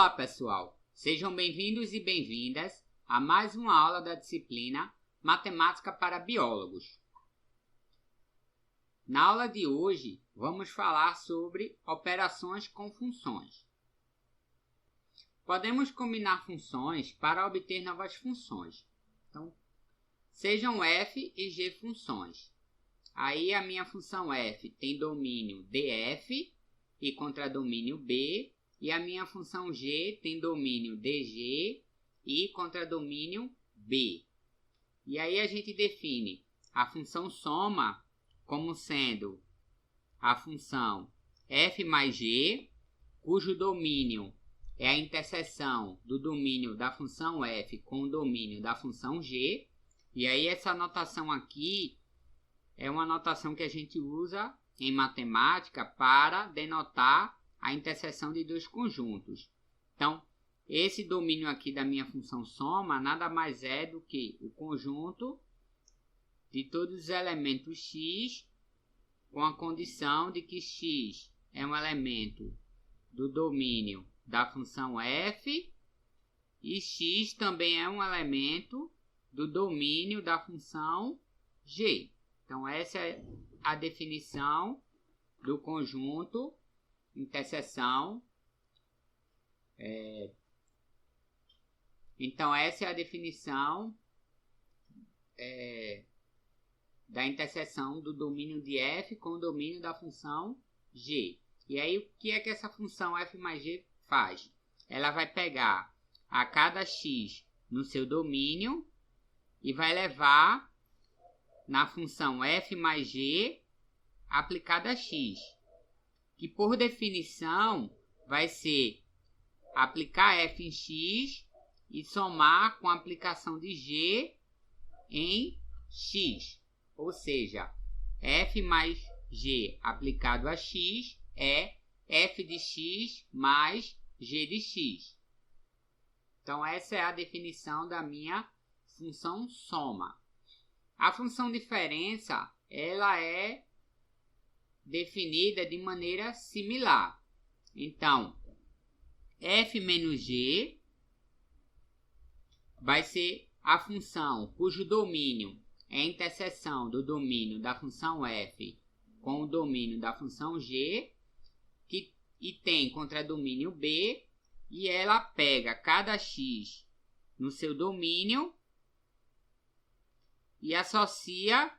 Olá, pessoal! Sejam bem-vindos e bem-vindas a mais uma aula da disciplina Matemática para Biólogos. Na aula de hoje, vamos falar sobre operações com funções. Podemos combinar funções para obter novas funções. Então, sejam f e g funções. Aí a minha função f tem domínio df e contradomínio b, e a minha função g tem domínio dg e contradomínio b. E aí a gente define a função soma como sendo a função f mais g, cujo domínio é a interseção do domínio da função f com o domínio da função g. E aí essa notação aqui é uma notação que a gente usa em matemática para denotar a interseção de dois conjuntos. Então, esse domínio aqui da minha função soma nada mais é do que o conjunto de todos os elementos x, com a condição de que x é um elemento do domínio da função f e x também é um elemento do domínio da função g. Então, essa é a definição do conjunto interseção. Então, essa é a definição da interseção do domínio de f com o domínio da função g. E aí, o que é que essa função f mais g faz? Ela vai pegar a cada x no seu domínio e vai levar na função f mais g aplicada a x, que por definição vai ser aplicar f em x e somar com a aplicação de g em x. Ou seja, f mais g aplicado a x é f de x mais g de x. Então, essa é a definição da minha função soma. A função diferença, ela é definida de maneira similar. Então, f menos g vai ser a função cujo domínio é a interseção do domínio da função f com o domínio da função g, e tem contradomínio b, e ela pega cada x no seu domínio e associa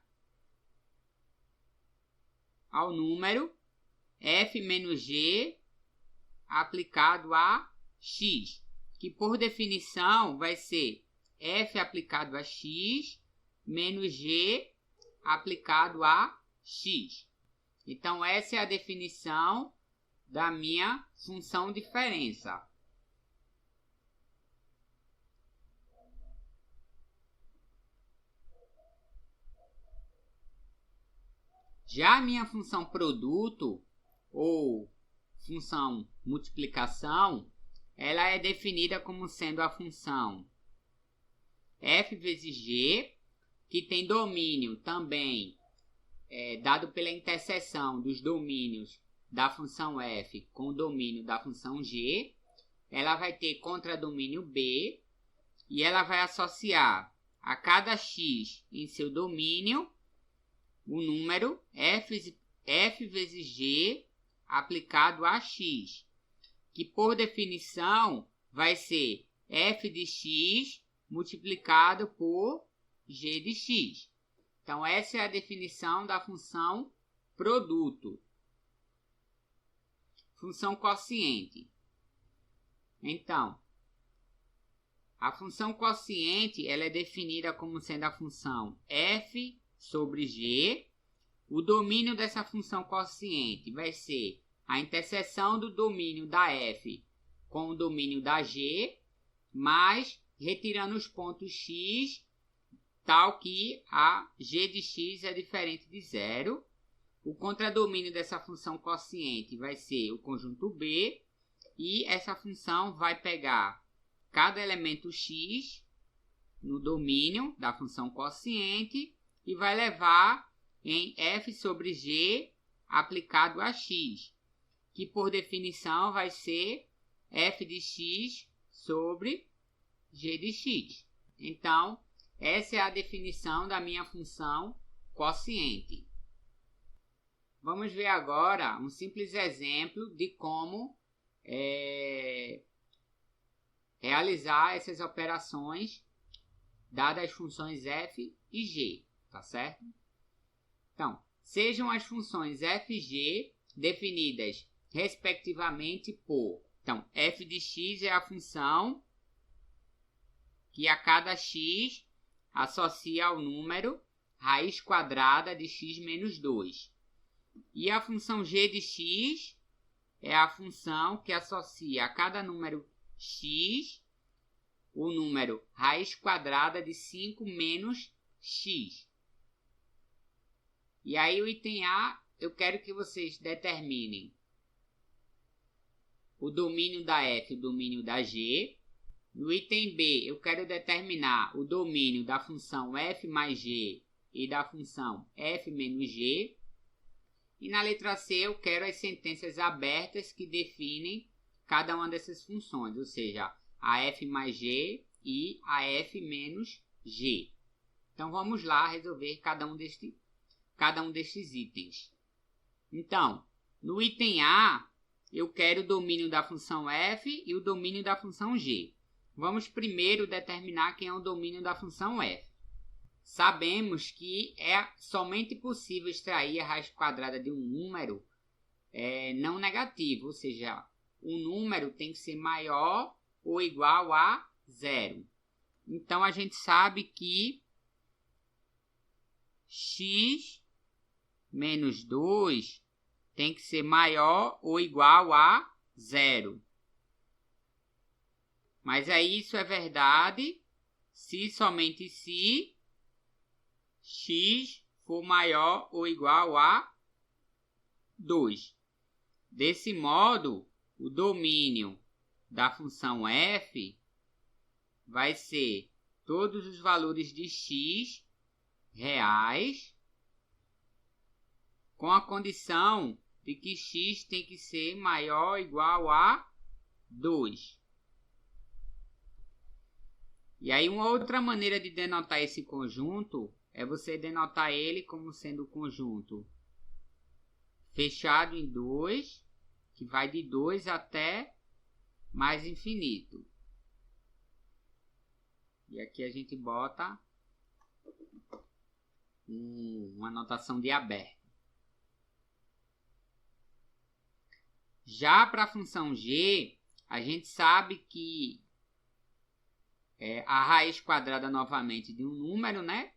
ao número f menos g aplicado a x, que por definição vai ser f aplicado a x menos g aplicado a x. Então, essa é a definição da minha função diferença. Já a minha função produto ou função multiplicação, ela é definida como sendo a função f vezes g, que tem domínio também dado pela interseção dos domínios da função f com o domínio da função g. Ela vai ter contradomínio b e ela vai associar a cada x em seu domínio o número f vezes g aplicado a x, que por definição vai ser f de x multiplicado por g de x. Então, essa é a definição da função produto. Função quociente. Então, a função quociente ela é definida como sendo a função f sobre g. O domínio dessa função quociente vai ser a interseção do domínio da f com o domínio da g, mas retirando os pontos x, tal que a g de x é diferente de zero. O contradomínio dessa função quociente vai ser o conjunto b, e essa função vai pegar cada elemento x no domínio da função quociente e vai levar em f sobre g aplicado a x, que por definição vai ser f de x sobre g de x. Então, essa é a definição da minha função quociente. Vamos ver agora um simples exemplo de como realizar essas operações dadas as funções f e g, tá certo? Então, sejam as funções f e g definidas respectivamente por... Então, f de x é a função que a cada x associa ao número raiz quadrada de x menos 2. E a função g de x é a função que associa a cada número x o número raiz quadrada de 5 menos x. E aí o item A, eu quero que vocês determinem o domínio da f e o domínio da g. No item B, eu quero determinar o domínio da função f mais g e da função f menos g. E na letra C, eu quero as sentenças abertas que definem cada uma dessas funções, ou seja, a f mais g e a f menos g. Então, vamos lá resolver cada um destes itens. Então, no item A, eu quero o domínio da função f e o domínio da função g. Vamos primeiro determinar quem é o domínio da função f. Sabemos que é somente possível extrair a raiz quadrada de um número não negativo, ou seja, o número tem que ser maior ou igual a 0. Então, a gente sabe que x menos 2 tem que ser maior ou igual a 0. Mas aí isso é verdade se somente se x for maior ou igual a 2. Desse modo, o domínio da função f vai ser todos os valores de x reais, com a condição de que x tem que ser maior ou igual a 2. E aí uma outra maneira de denotar esse conjunto é você denotar ele como sendo o conjunto fechado em 2, que vai de 2 até mais infinito. E aqui a gente bota uma notação de aberto. Já para a função g, a gente sabe que a raiz quadrada novamente de um número, né?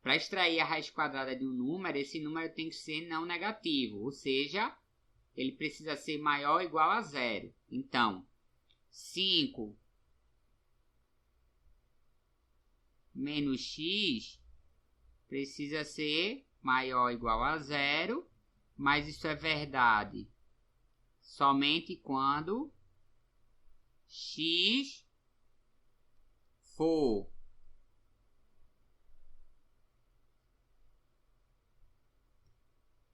Para extrair a raiz quadrada de um número, esse número tem que ser não negativo, ou seja, ele precisa ser maior ou igual a 0. Então, 5 menos x precisa ser maior ou igual a 0, mas isso é verdade somente quando x for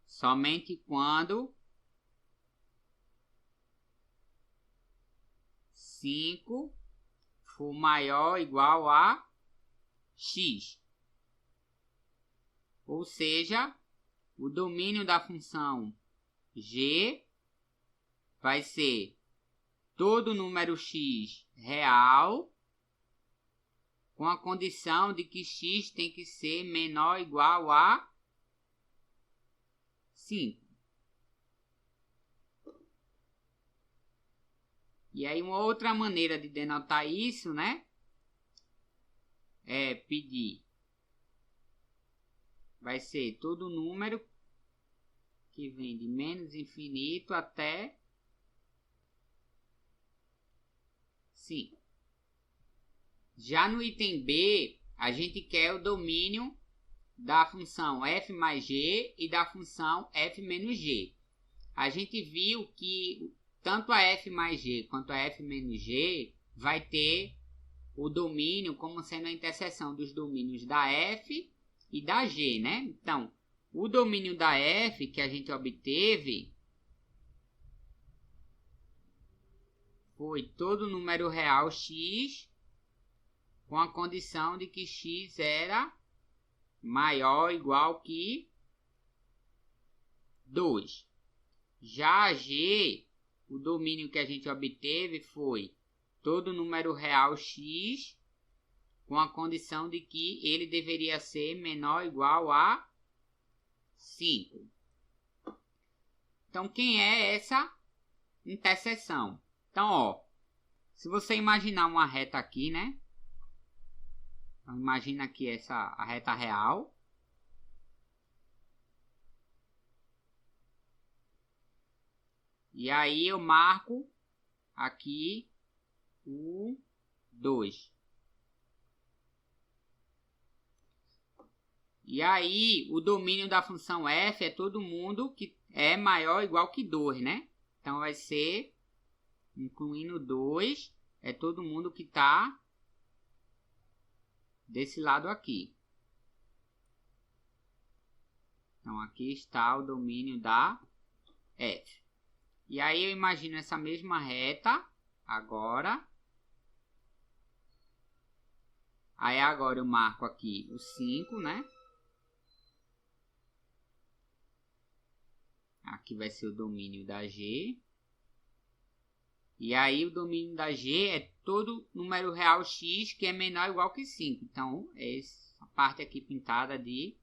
somente quando 5 for maior ou igual a x. Ou seja, o domínio da função g vai ser todo número x real, com a condição de que x tem que ser menor ou igual a 5. E aí uma outra maneira de denotar isso, né? É pedir. Vai ser todo número que vem de menos infinito até 5. Já no item B, a gente quer o domínio da função f mais g e da função f menos g. A gente viu que tanto a f mais g quanto a f menos g vai ter o domínio como sendo a interseção dos domínios da f e da g, né? Então, o domínio da f que a gente obteve foi todo número real x com a condição de que x era maior ou igual que 2. Já a g, o domínio que a gente obteve foi todo número real x com a condição de que ele deveria ser menor ou igual a 5. Então, quem é essa interseção? Então, ó, se você imaginar uma reta aqui, né? Então, imagina aqui a reta real. E aí eu marco aqui o 2. E aí o domínio da função f é todo mundo que é maior ou igual que 2, né? Então vai ser, incluindo 2, é todo mundo que está desse lado aqui. Então aqui está o domínio da f. E aí eu imagino essa mesma reta agora. Aí agora eu marco aqui o 5, né? Aqui vai ser o domínio da g. E aí o domínio da g é todo número real x que é menor ou igual que 5. Então, essa parte aqui pintada de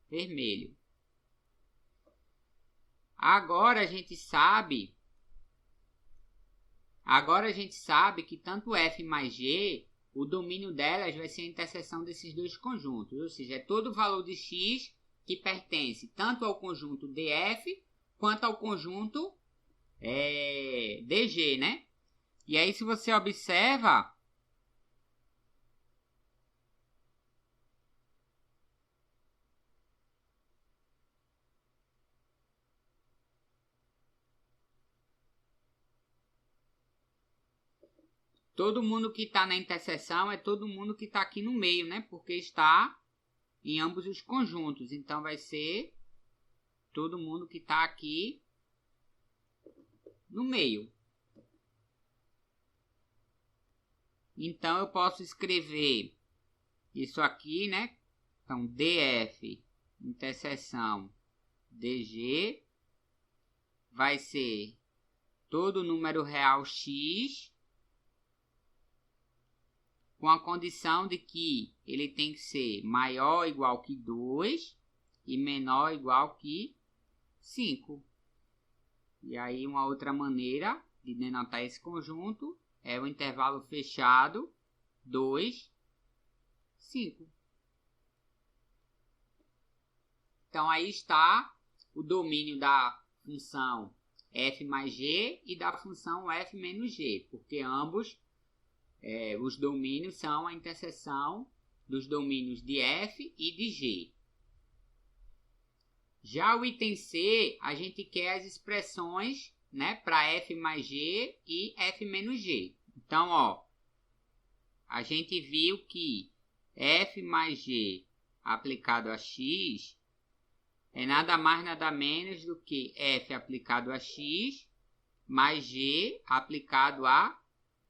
vermelho. Agora a gente sabe que tanto f mais g, o domínio delas vai ser a interseção desses dois conjuntos. Ou seja, é todo o valor de x que pertence tanto ao conjunto df quanto ao conjunto dg, né? E aí, se você observa, todo mundo que está na interseção é todo mundo que está aqui no meio, né? Porque está em ambos os conjuntos. Então, vai ser todo mundo que está aqui no meio. Então, eu posso escrever isso aqui, né? Então, df interseção dg vai ser todo número real x com a condição de que ele tem que ser maior ou igual que 2 e menor ou igual que 5. E aí uma outra maneira de denotar esse conjunto é o intervalo fechado 2, 5. Então aí está o domínio da função f mais g e da função f menos g, porque ambos os domínios são a interseção dos domínios de f e de g. Já o item C, a gente quer as expressões, né, para f mais g e f menos g. Então, ó, a gente viu que f mais g aplicado a x é nada mais nada menos do que f aplicado a x mais g aplicado a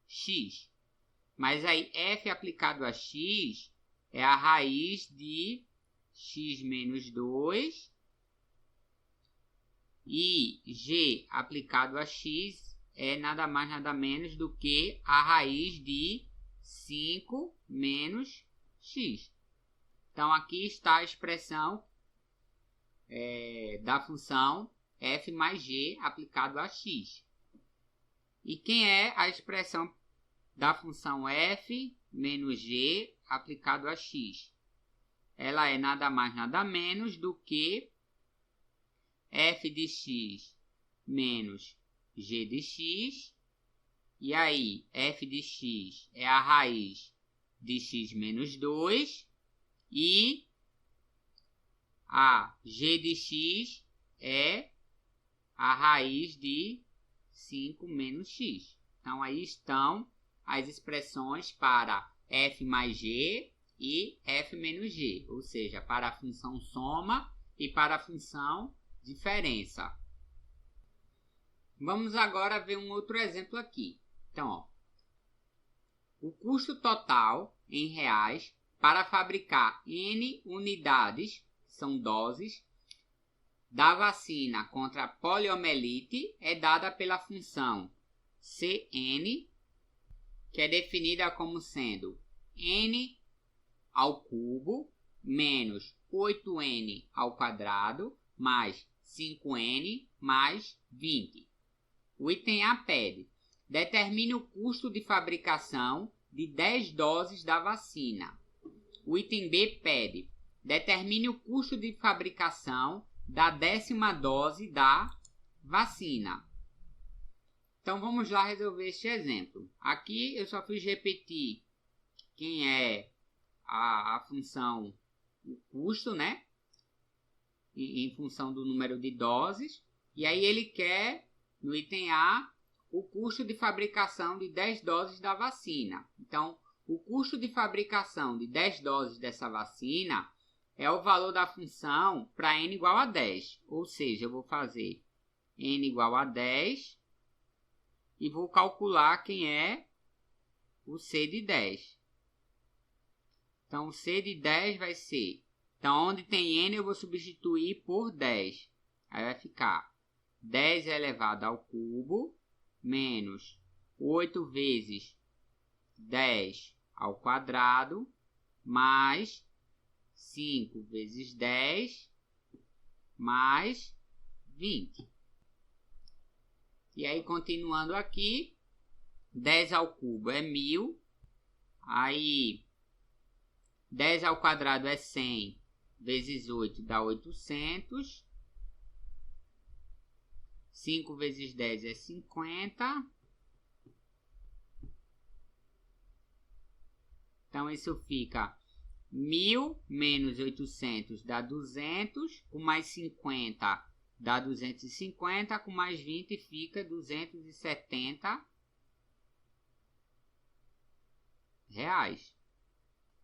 x. Mas aí f aplicado a x é a raiz de x menos 2 e g aplicado a x é nada mais nada menos do que a raiz de 5 menos x. Então aqui está a expressão da função f mais g aplicado a x. E quem é a expressão da função f menos g aplicado a x? Ela é nada mais nada menos do que f de x menos g de x. E aí, f de x é a raiz de x menos 2 e a g de x é a raiz de 5 menos x. Então, aí estão as expressões para f mais g e f menos g, ou seja, para a função soma e para a função diferença. Vamos agora ver um outro exemplo aqui. Então, ó, o custo total em reais para fabricar N unidades, são doses, da vacina contra a poliomielite é dada pela função Cn, que é definida como sendo n ao cubo menos 8n ao quadrado mais 5n mais 20. O item A pede: determine o custo de fabricação de 10 doses da vacina. O item B pede: determine o custo de fabricação da 10ª dose da vacina. Então vamos lá resolver este exemplo. Aqui eu só fiz repetir quem é a função, o custo, né? Em função do número de doses. E aí ele quer, no item A, o custo de fabricação de 10 doses da vacina. Então, o custo de fabricação de 10 doses dessa vacina é o valor da função para n igual a 10. Ou seja, eu vou fazer n igual a 10 e vou calcular quem é o C de 10. Então, o C de 10 vai ser... Então, onde tem n eu vou substituir por 10. Aí vai ficar 10 elevado ao cubo menos 8 vezes 10 ao quadrado mais 5 vezes 10 mais 20. E aí, continuando aqui, 10 ao cubo é 1000. Aí, 10 ao quadrado é 100 vezes 8 dá 800. 5 vezes 10 é 50. Então, isso fica 1000 menos 800 dá 200. Com mais 50 dá 250. Com mais 20 fica 270 reais.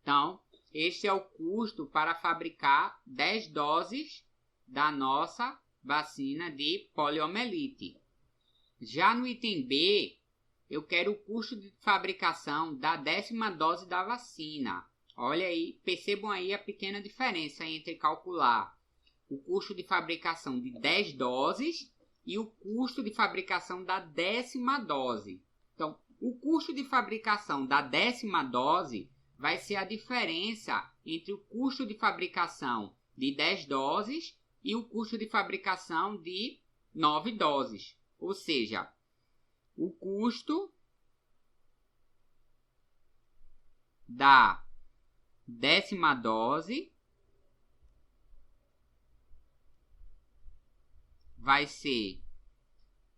Então, este é o custo para fabricar 10 doses da nossa vacina de poliomielite. Já no item B, eu quero o custo de fabricação da 10ª dose da vacina. Olha aí, percebam aí a pequena diferença entre calcular o custo de fabricação de 10 doses e o custo de fabricação da 10ª dose. Então, o custo de fabricação da 10ª dose vai ser a diferença entre o custo de fabricação de 10 doses e o custo de fabricação de 9 doses. Ou seja, o custo da 10ª dose vai ser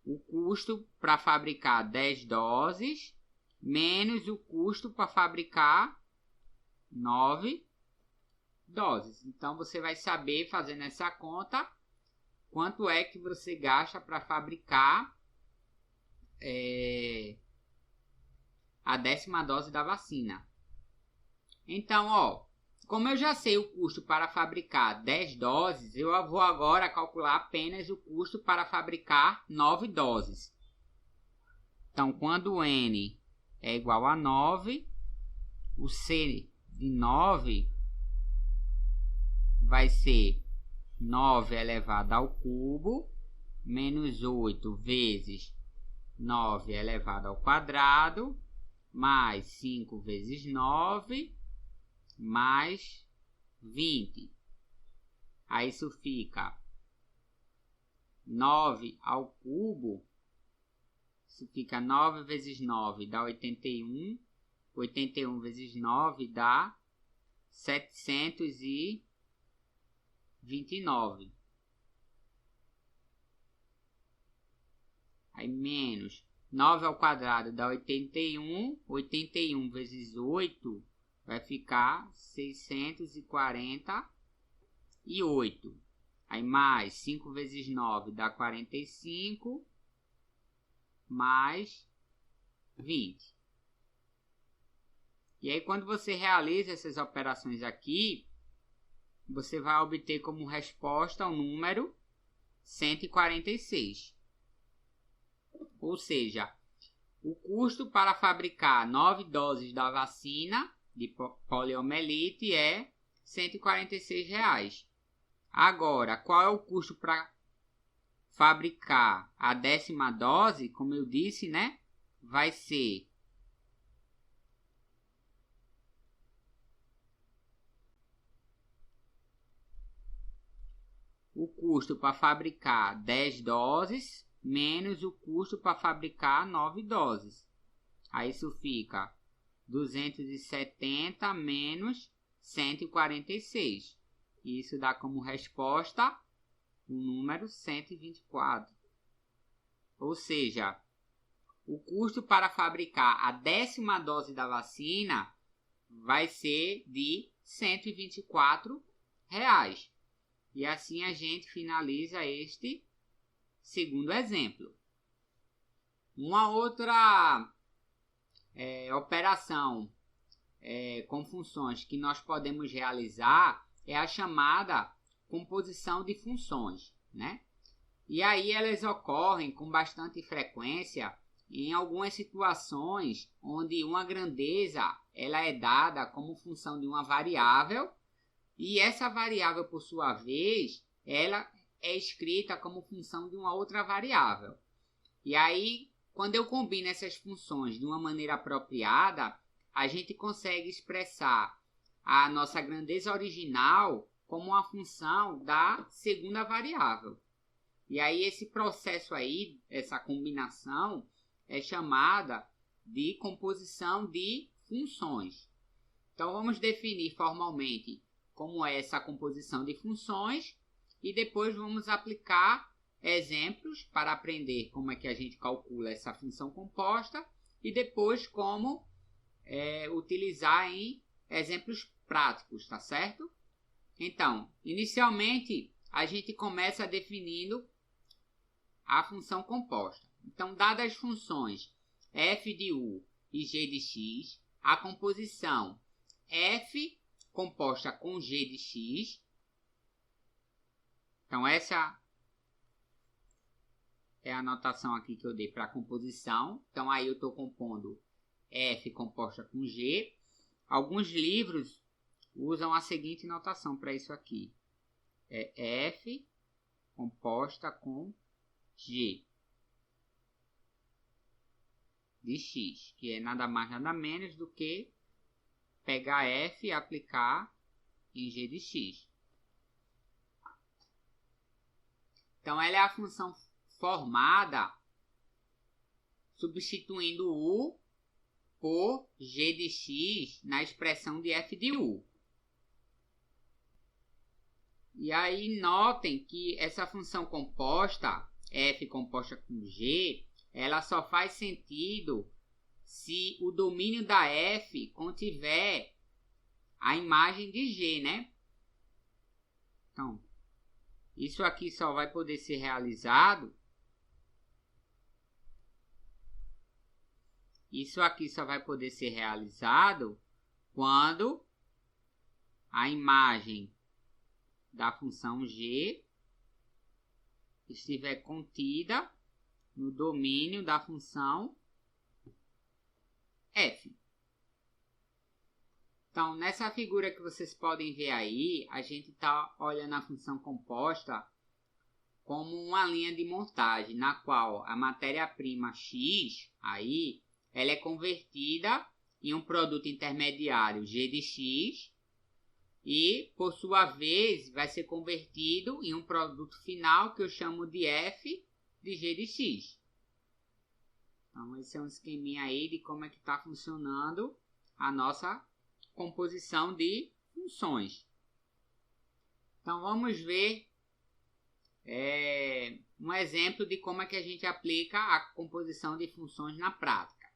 o custo para fabricar 10 doses menos o custo para fabricar 9 doses. Então, você vai saber, fazendo essa conta, quanto é que você gasta para fabricar a 10ª dose da vacina. Então, ó, como eu já sei o custo para fabricar 10 doses, eu vou agora calcular apenas o custo para fabricar 9 doses. Então, quando n é igual a 9, o C de 9 vai ser 9 elevado ao cubo menos 8 vezes 9 elevado ao quadrado mais 5 vezes 9 mais 20. Aí isso fica 9 ao cubo. Isso fica 9 vezes 9 dá 81. 81 vezes 9 dá 729. Aí menos 9 ao quadrado dá 81. 81 vezes 8 vai ficar 648. Aí mais 5 vezes 9 dá 45. Mais 20. E aí, quando você realiza essas operações aqui, você vai obter como resposta o número 146. ou seja, o custo para fabricar 9 doses da vacina de poliomielite é R$ 146. Agora, qual é o custo para fabricar a 10ª dose? Como eu disse, né? Vai ser o custo para fabricar 10 doses menos o custo para fabricar 9 doses. Aí isso fica 270 menos 146. Isso dá como resposta o número 124. Ou seja, o custo para fabricar a 10ª dose da vacina vai ser de R$ 124. E assim a gente finaliza este segundo exemplo. Uma outra operação com funções que nós podemos realizar é a chamada composição de funções, né? E aí elas ocorrem com bastante frequência em algumas situações onde uma grandeza ela é dada como função de uma variável e essa variável, por sua vez, ela é escrita como função de uma outra variável. E aí, quando eu combino essas funções de uma maneira apropriada, a gente consegue expressar a nossa grandeza original como uma função da segunda variável. E aí esse processo aí, essa combinação, é chamada de composição de funções. Então vamos definir formalmente como é essa composição de funções e depois vamos aplicar exemplos para aprender como é que a gente calcula essa função composta e depois como utilizar em exemplos práticos, tá certo? Então, inicialmente a gente começa definindo a função composta. Então, dadas as funções f de u e g de x, a composição f composta com g de x. Então, essa é a anotação aqui que eu dei para a composição. Então, aí eu estou compondo f composta com g. Alguns livros usam a seguinte notação para isso aqui. É f composta com g de x, que é nada mais nada menos do que pegar f e aplicar em g de x. Então, ela é a função formada substituindo u por g de x na expressão de f de u. E aí notem que essa função composta, f composta com g, ela só faz sentido se o domínio da f contiver a imagem de g, né? Então, isso aqui só vai poder ser realizado. Isso aqui só vai poder ser realizado quando a imagem da função g estiver contida no domínio da função f. Então, nessa figura que vocês podem ver aí, a gente está olhando a função composta como uma linha de montagem, na qual a matéria-prima x, aí, ela é convertida em um produto intermediário g de x e, por sua vez, vai ser convertido em um produto final que eu chamo de f de g de x. Então, esse é um esqueminha aí de como é que está funcionando a nossa composição de funções. Então, vamos ver um exemplo de como é que a gente aplica a composição de funções na prática.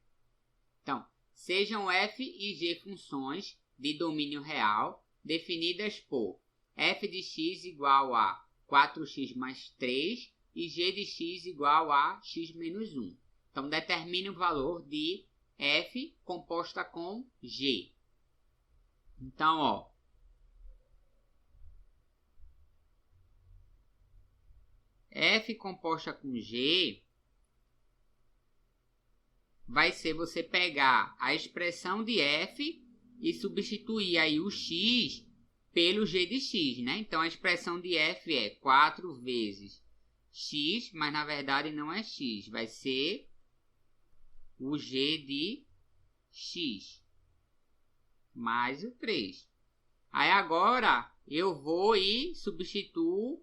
Então, sejam f e g funções de domínio real definidas por f de x igual a 4x mais 3 e g de x igual a x menos 1. Então, determine o valor de f composta com g. Então, ó, f composta com g vai ser você pegar a expressão de f e substituir aí o x pelo g de x, né? Então, a expressão de f é 4 vezes x, mas na verdade não é x, vai ser o g de x mais o 3. Aí agora eu vou e substituo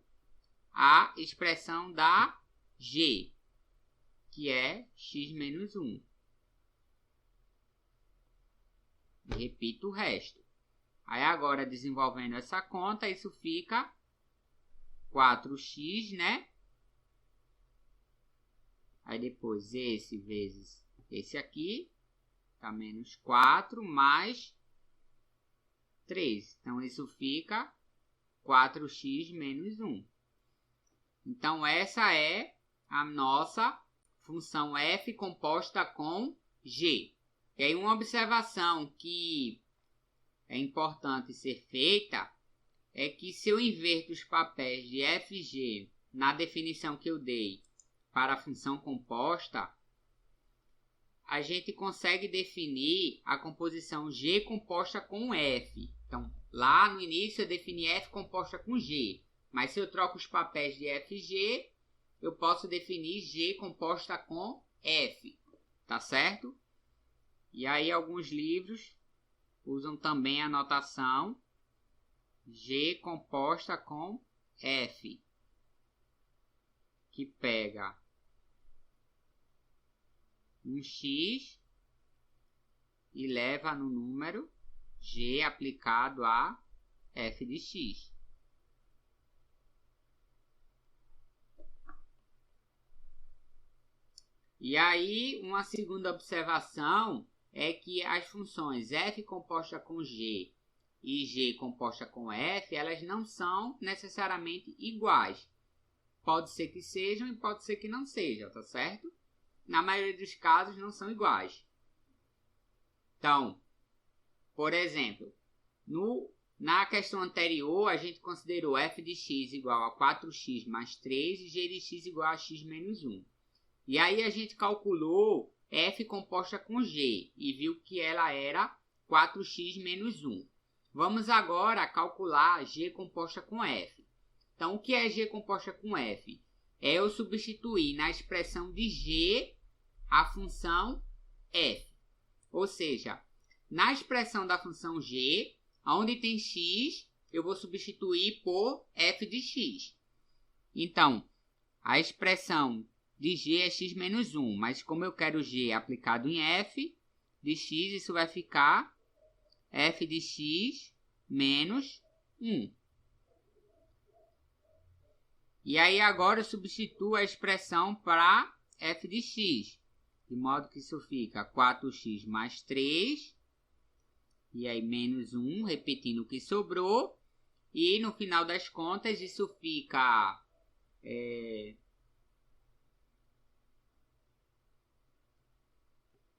a expressão da g, que é x menos 1. E repito o resto. Aí agora, desenvolvendo essa conta, isso fica 4x, né? Aí depois esse vezes esse aqui, tá menos 4, mais 3. Então, isso fica 4x menos 1. Então, essa é a nossa função f composta com g. E aí, uma observação que é importante ser feita é que se eu inverto os papéis de f e g na definição que eu dei para a função composta, a gente consegue definir a composição g composta com f. Então, lá no início eu defini f composta com g, mas se eu troco os papéis de f e g, eu posso definir g composta com f, tá certo? E aí alguns livros usam também a notação g composta com f, que pega um x e leva no número g aplicado a f de x. E aí, uma segunda observação é que as funções f composta com g e g composta com f, elas não são necessariamente iguais. Pode ser que sejam e pode ser que não sejam, tá certo? Na maioria dos casos não são iguais. Então, por exemplo, na questão anterior, a gente considerou f de x igual a 4x mais 3 e g de x igual a x menos 1. E aí a gente calculou f composta com g e viu que ela era 4x menos 1. Vamos agora calcular g composta com f. Então, o que é g composta com f? É eu substituir na expressão de g a função f. Ou seja, na expressão da função g, onde tem x, eu vou substituir por f de x. Então, a expressão de g é x menos 1, mas como eu quero g aplicado em f de x, isso vai ficar f de x menos 1. E aí agora eu substituo a expressão para f de x, de modo que isso fica 4x mais 3, e aí menos 1, repetindo o que sobrou, e no final das contas isso fica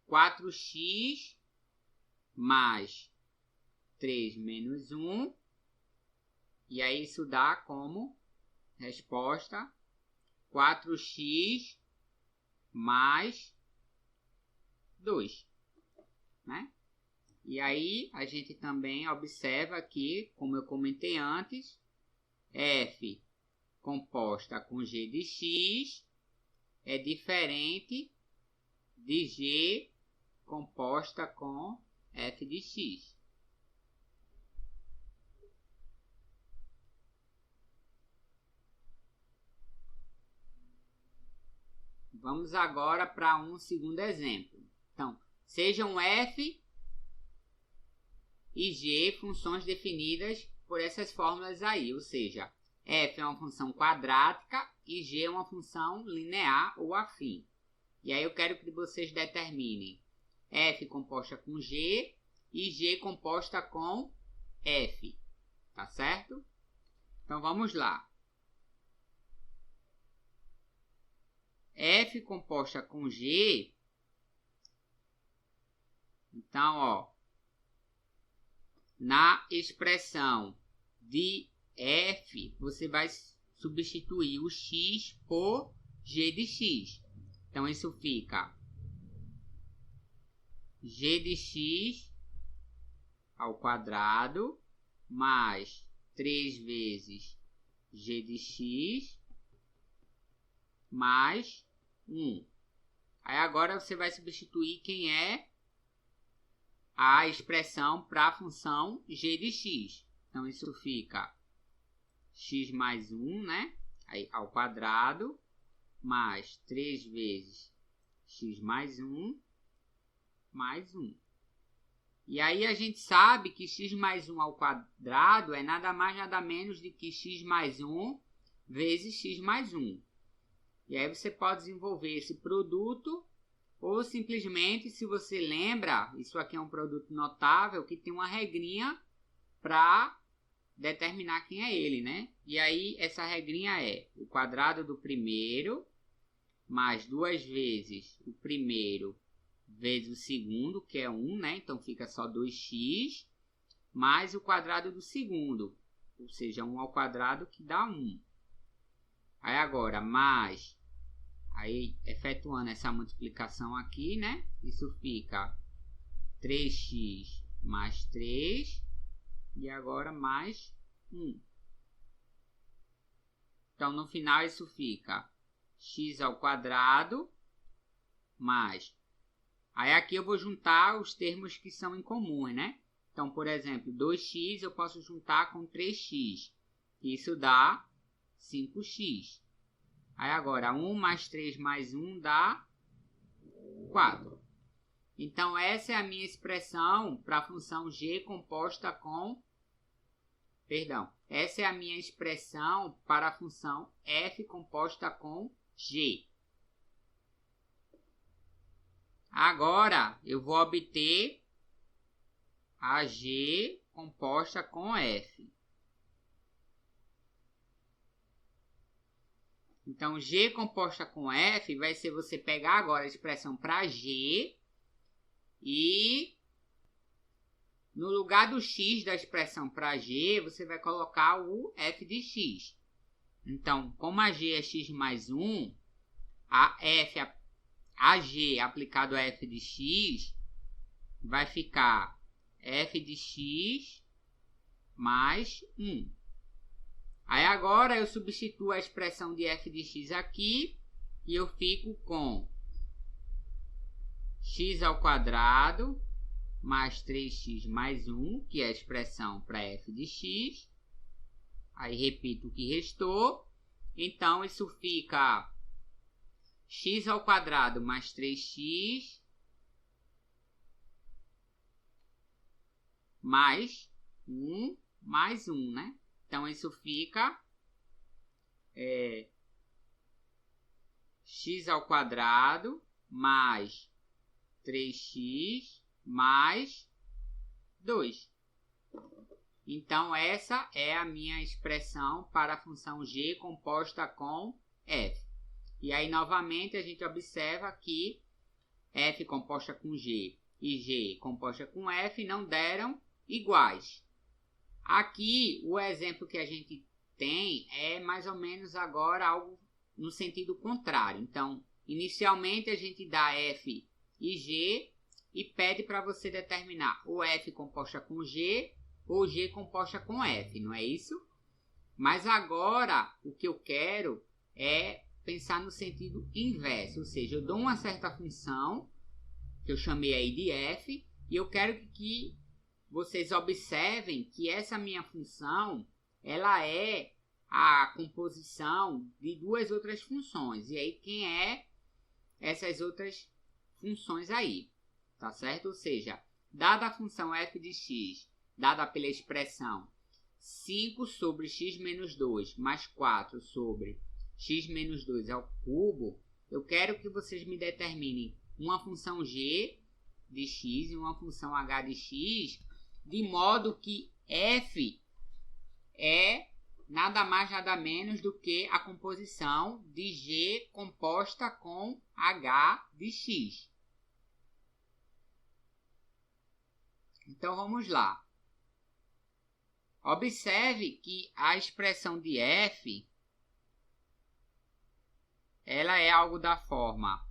4x mais 3 menos 1, e aí isso dá como resposta 4x mais 2, né? E aí a gente também observa que, como eu comentei antes, f composta com g de x é diferente de g composta com f de x. Vamos agora para um segundo exemplo. Então, sejam f e g funções definidas por essas fórmulas aí, ou seja, f é uma função quadrática e g é uma função linear ou afim. E aí eu quero que vocês determinem f composta com g e g composta com f, tá certo? Então vamos lá. F composta com g, então, ó, na expressão de f, você vai substituir o x por g de x. Então, isso fica g de x ao quadrado mais 3 vezes g de x mais 1. Aí agora você vai substituir quem é a expressão para a função g de x. Então isso fica x mais 1, né? Aí, ao quadrado mais 3 vezes x mais 1 mais 1. E aí a gente sabe que x mais 1 ao quadrado é nada mais nada menos do que x mais 1 vezes x mais 1. E aí você pode desenvolver esse produto ou simplesmente, se você lembra, isso aqui é um produto notável que tem uma regrinha para determinar quem é ele, né? E aí essa regrinha é o quadrado do primeiro mais 2 vezes o primeiro vezes o segundo, que é 1, né? Então fica só 2x, mais o quadrado do segundo, ou seja, 1 ao quadrado que dá 1. Aí agora, mais, aí efetuando essa multiplicação aqui, né? Isso fica 3x mais 3, e agora mais 1. Então, no final, isso fica x ao quadrado mais... Aí aqui eu vou juntar os termos que são incomuns, né? Então, por exemplo, 2x eu posso juntar com 3x. Isso dá 5x. Aí agora, 1 mais 3 mais 1 dá 4. Então, essa é a minha expressão para a função g composta com... Perdão, essa é a minha expressão para a função f composta com g. Agora, eu vou obter a g composta com f. Então, g composta com f vai ser você pegar agora a expressão para g e no lugar do x da expressão para g, você vai colocar o f de x. Então, como a g é x mais 1, a g aplicado a f de x vai ficar f de x mais 1. Aí agora eu substituo a expressão de f de x aqui e eu fico com x ao quadrado mais 3x mais 1, que é a expressão para f de x. Aí repito o que restou. Então isso fica x ao quadrado mais 3x mais 1 mais 1, né? Então, isso fica x ao quadrado mais 3x mais 2. Então, essa é a minha expressão para a função g composta com f. E aí, novamente, a gente observa que f composta com g e g composta com f não deram iguais. Aqui, o exemplo que a gente tem é mais ou menos agora algo no sentido contrário. Então, inicialmente a gente dá f e g e pede para você determinar ou f composta com g ou g composta com f, não é isso? Mas agora, o que eu quero é pensar no sentido inverso, ou seja, eu dou uma certa função, que eu chamei aí de f, e eu quero que vocês observem que essa minha função, ela é a composição de duas outras funções. E aí, quem é essas outras funções aí? Tá certo? Ou seja, dada a função f de x, dada pela expressão 5 sobre x menos 2 mais 4 sobre x menos 2 ao cubo, eu quero que vocês me determinem uma função g de x e uma função h de x, de modo que f é nada mais nada menos do que a composição de g composta com h de x. Então vamos lá. Observe que a expressão de f ela é algo da forma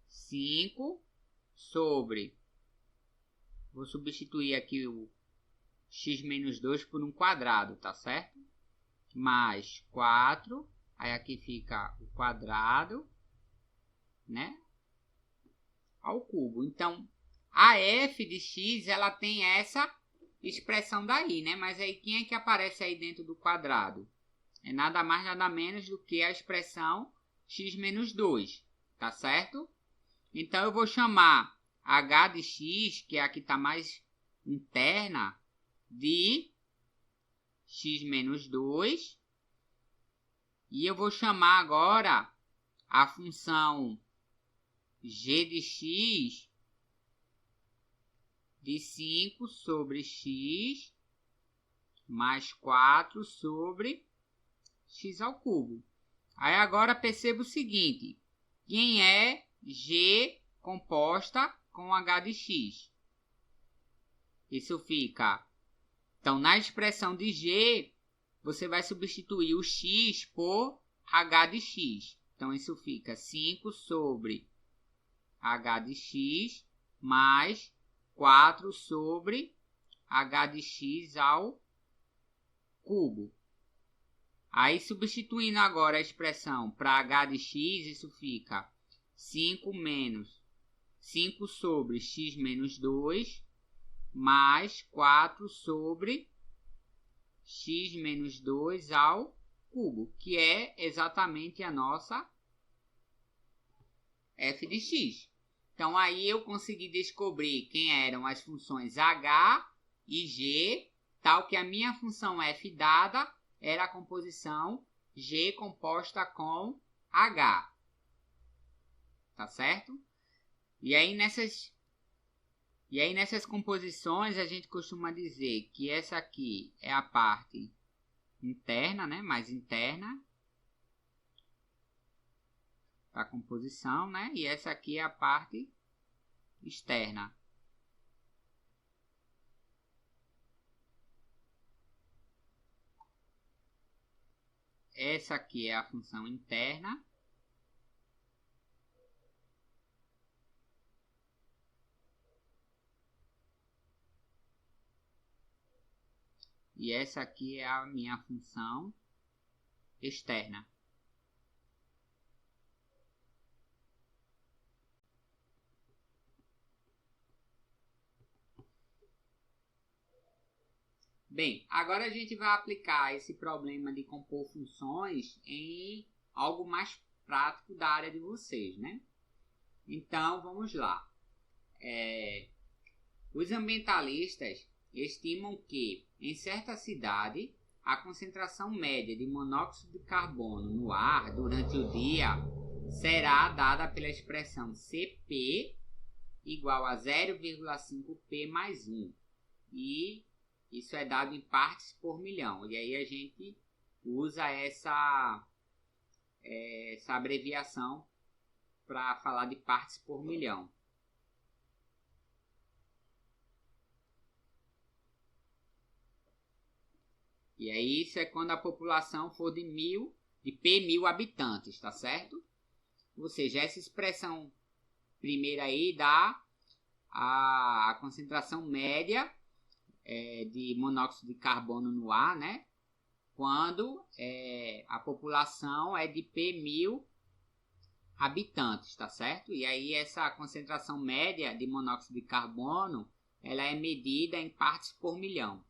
5 sobre Vou substituir aqui o x menos 2 por um quadrado, tá certo? Mais 4, aí aqui fica o quadrado, né? Ao cubo. Então, a f de x, ela tem essa expressão daí, né? Mas aí, quem é que aparece aí dentro do quadrado? É nada mais, nada menos do que a expressão x menos 2, tá certo? Então, eu vou chamar h de x, que é a que está mais interna, de x menos 2. E eu vou chamar agora a função g de x de 5 sobre x mais 4 sobre x ao cubo. Aí agora perceba o seguinte, quem é g composta com h de x? Isso fica, então na expressão de g, você vai substituir o x por h de x. Então isso fica 5 sobre h de x mais 4 sobre h de x ao cubo. Aí, substituindo agora a expressão para h de x, isso fica 5 sobre x menos 2 mais 4 sobre x menos 2 ao cubo, que é exatamente a nossa f de x. Então, aí eu consegui descobrir quem eram as funções h e g, tal que a minha função f dada era a composição g composta com h. Tá certo? E aí nessas composições a gente costuma dizer que essa aqui é a parte interna, né? Mais interna da composição, né? E essa aqui é a parte externa. Essa aqui é a função interna. E essa aqui é a minha função externa. Bem, agora a gente vai aplicar esse problema de compor funções em algo mais prático da área de vocês, né? Então, vamos lá. Os ambientalistas estimam que, em certa cidade, a concentração média de monóxido de carbono no ar durante o dia será dada pela expressão Cp igual a 0,5P mais 1. E isso é dado em partes por milhão. E aí a gente usa essa abreviação para falar de partes por milhão. E aí isso é quando a população for de P1000 habitantes, tá certo? Ou seja, essa expressão primeira aí dá a concentração média de monóxido de carbono no ar, né? Quando a população é de P1000 habitantes, tá certo? E aí essa concentração média de monóxido de carbono, ela é medida em partes por milhão.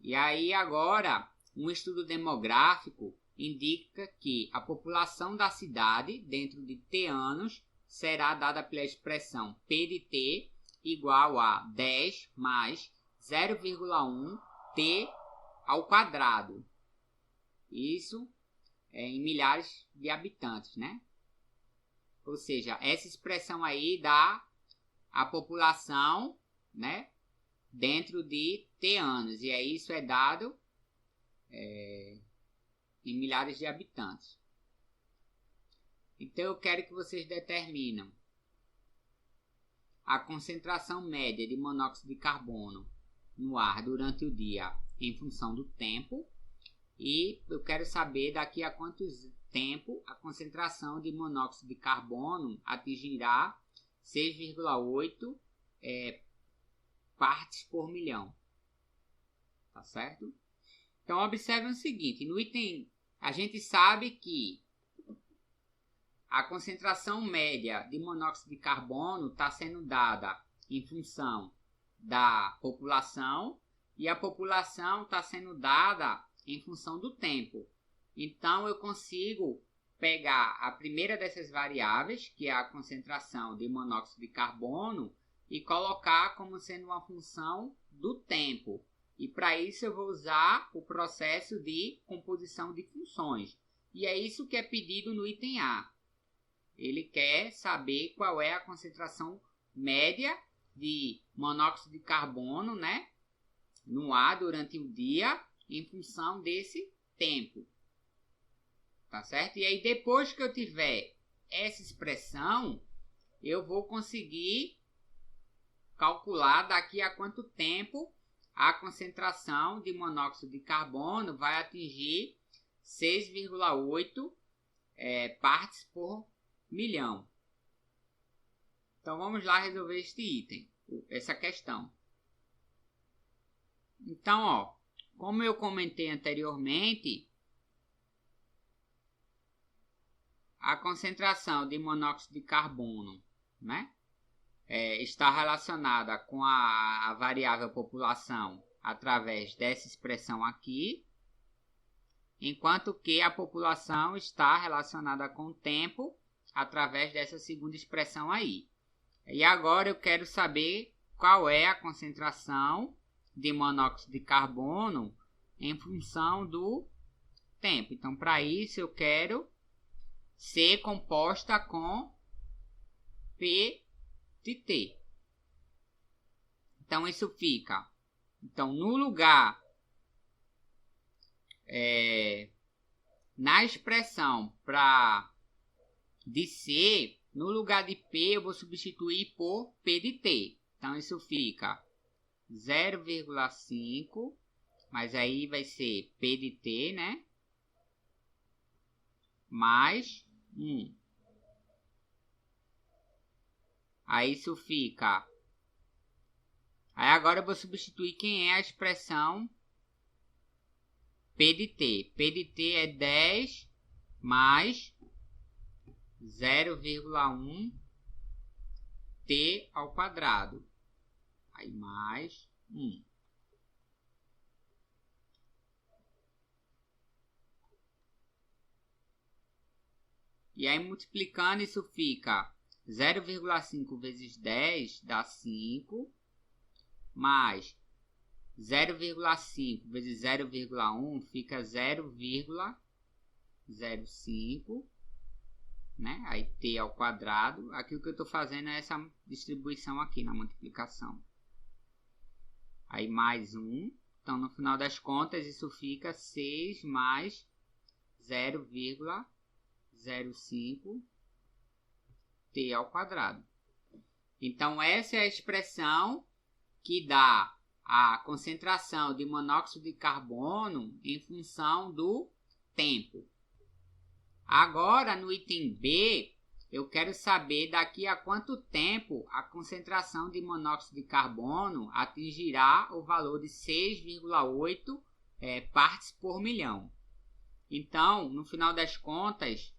E aí agora, um estudo demográfico indica que a população da cidade, dentro de T anos, será dada pela expressão P de T igual a 10 mais 0,1 T ao quadrado. Isso em milhares de habitantes, né? Ou seja, essa expressão aí dá a população, né? Dentro de T anos. E aí isso é dado em milhares de habitantes. Então eu quero que vocês determinem a concentração média de monóxido de carbono no ar durante o dia em função do tempo. E eu quero saber daqui a quanto tempo a concentração de monóxido de carbono atingirá 6,8 partes por milhão. Tá certo? Então, observe o seguinte. No item, a gente sabe que a concentração média de monóxido de carbono está sendo dada em função da população e a população está sendo dada em função do tempo. Então, eu consigo pegar a primeira dessas variáveis, que é a concentração de monóxido de carbono, e colocar como sendo uma função do tempo. E para isso eu vou usar o processo de composição de funções. E é isso que é pedido no item A. Ele quer saber qual é a concentração média de monóxido de carbono, né, no ar durante o dia em função desse tempo. Tá certo? E aí depois que eu tiver essa expressão, eu vou conseguir calcular daqui a quanto tempo a concentração de monóxido de carbono vai atingir 6,8 partes por milhão. Então vamos lá resolver este item, essa questão. Então, ó, como eu comentei anteriormente, a concentração de monóxido de carbono, né, está relacionada com a variável população através dessa expressão aqui, enquanto que a população está relacionada com o tempo através dessa segunda expressão aí. E agora eu quero saber qual é a concentração de monóxido de carbono em função do tempo. Então, para isso, eu quero C composta com P de T. Então, isso fica. Então, no lugar, na expressão de C, no lugar de P, eu vou substituir por P de T. Então, isso fica 0,5, mas aí vai ser P de T, né? Mais 1. Aí isso fica... Aí agora eu vou substituir quem é a expressão P de T. P de T é 10 mais 0,1 T ao quadrado. Aí mais 1. E aí multiplicando isso fica 0,5 vezes 10 dá 5. Mais 0,5 vezes 0,1 fica 0,05, né? Aí t ao quadrado. Aqui o que eu estou fazendo é essa distribuição aqui na multiplicação. Aí mais 1. Então, no final das contas, isso fica 6 mais 0,05 t ao quadrado. Então, essa é a expressão que dá a concentração de monóxido de carbono em função do tempo. Agora, no item B, eu quero saber daqui a quanto tempo a concentração de monóxido de carbono atingirá o valor de 6,8 partes por milhão. Então, no final das contas,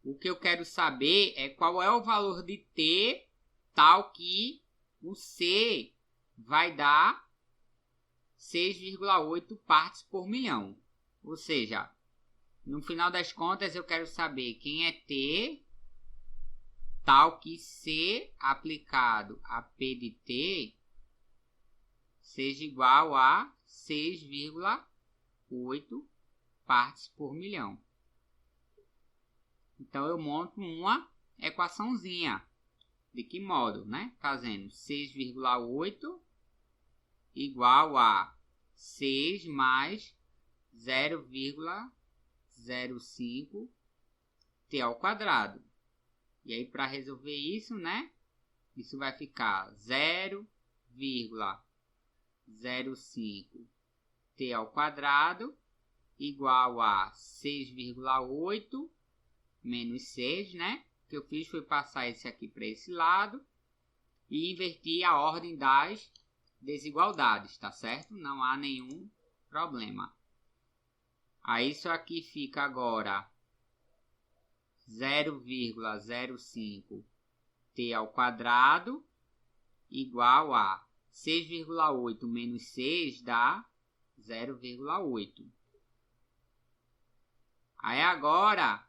o que eu quero saber é qual é o valor de T tal que o C vai dar 6,8 partes por milhão. Ou seja, no final das contas, eu quero saber quem é T tal que C aplicado a P de T seja igual a 6,8 partes por milhão. Então, eu monto uma equaçãozinha. De que modo, né? Fazendo 6,8 igual a 6 mais 0,05 t ao quadrado. E aí, para resolver isso, né? Isso vai ficar 0,05 t ao quadrado igual a 6,8 menos 6, né? O que eu fiz foi passar esse aqui para esse lado. e invertir a ordem das desigualdades, tá certo? Não há nenhum problema. Aí isso aqui fica agora 0,05 t ao quadrado igual a 6,8 menos 6 dá 0,8. Aí agora,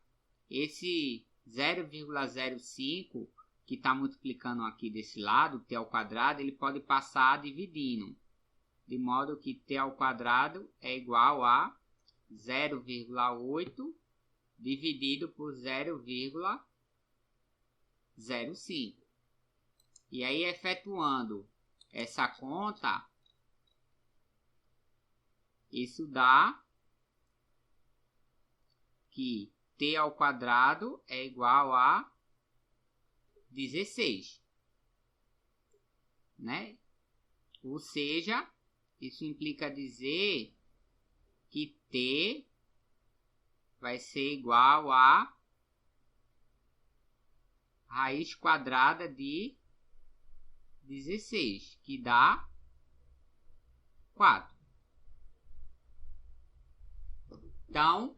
esse 0,05 que está multiplicando aqui desse lado, t ao quadrado, ele pode passar dividindo. De modo que t ao quadrado é igual a 0,8 dividido por 0,05. E aí, efetuando essa conta, isso dá que t ao quadrado é igual a 16, né? Ou seja, isso implica dizer que t vai ser igual a raiz quadrada de 16, que dá 4. Então, o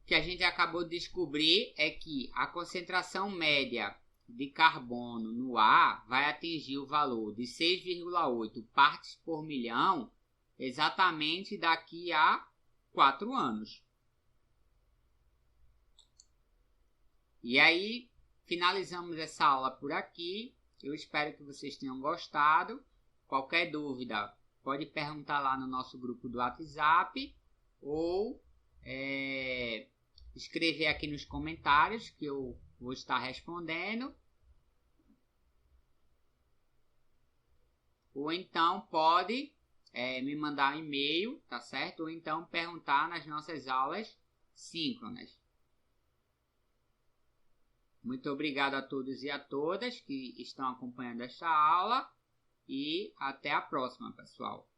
que a gente acabou de descobrir é que a concentração média de carbono no ar vai atingir o valor de 6,8 partes por milhão exatamente daqui a 4 anos. E aí, finalizamos essa aula por aqui. Eu espero que vocês tenham gostado. Qualquer dúvida, pode perguntar lá no nosso grupo do WhatsApp ou escrever aqui nos comentários que eu vou estar respondendo. Ou então pode me mandar um e-mail, tá certo? Ou então perguntar nas nossas aulas síncronas. Muito obrigado a todos e a todas que estão acompanhando esta aula e até a próxima, pessoal.